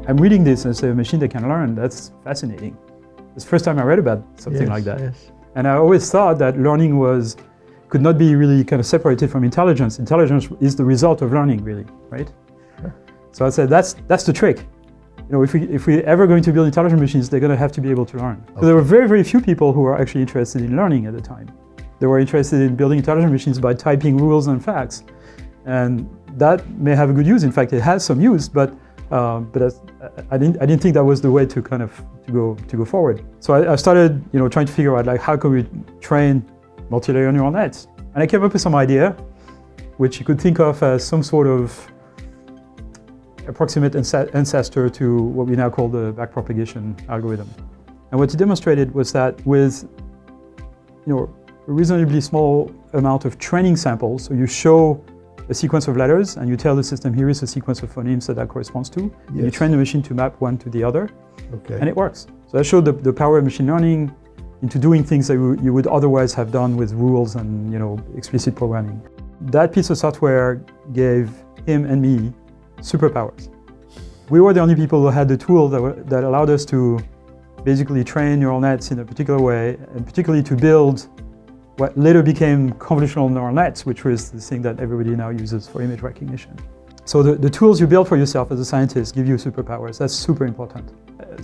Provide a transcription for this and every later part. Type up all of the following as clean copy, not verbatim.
I'm reading this and say a machine that can learn, that's fascinating. It's the first time I read about something like that. Yes. And I always thought that learning could not be really kind of separated from intelligence. Intelligence is the result of learning, really, right? Sure. So I said, that's the trick. If we're ever going to build intelligent machines, they're going to have to be able to learn. Okay. So there were very, very few people who were actually interested in learning at the time. They were interested in building intelligent machines by typing rules and facts. And that may have a good use. In fact, it has some use, but I didn't think that was the way to kind of to go forward. So I started, trying to figure out like how could we train multi-layer neural nets, and I came up with some idea, which you could think of as some sort of approximate ancestor to what we now call the backpropagation algorithm. And what he demonstrated was that with, a reasonably small amount of training samples, so you show a sequence of letters and you tell the system here is a sequence of phonemes that corresponds to. Yes. You train the machine to map one to the other, okay. And it works. So that showed the power of machine learning into doing things that you would otherwise have done with rules and explicit programming. That piece of software gave him and me superpowers. We were the only people who had the tool that allowed us to basically train neural nets in a particular way, and particularly to build what later became convolutional neural nets, which was the thing that everybody now uses for image recognition. So the tools you build for yourself as a scientist give you superpowers. That's super important.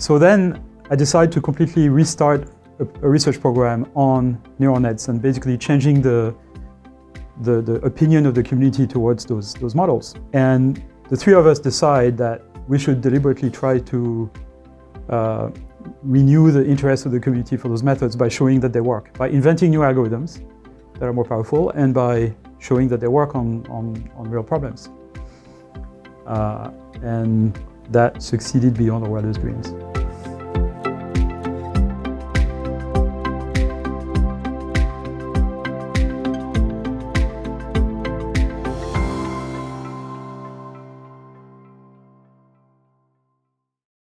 So then I decided to completely restart a research program on neural nets and basically changing the opinion of the community towards those models. And the three of us decide that we should deliberately try to renew the interest of the community for those methods by showing that they work, by inventing new algorithms that are more powerful and by showing that they work on real problems. And that succeeded beyond our wildest dreams.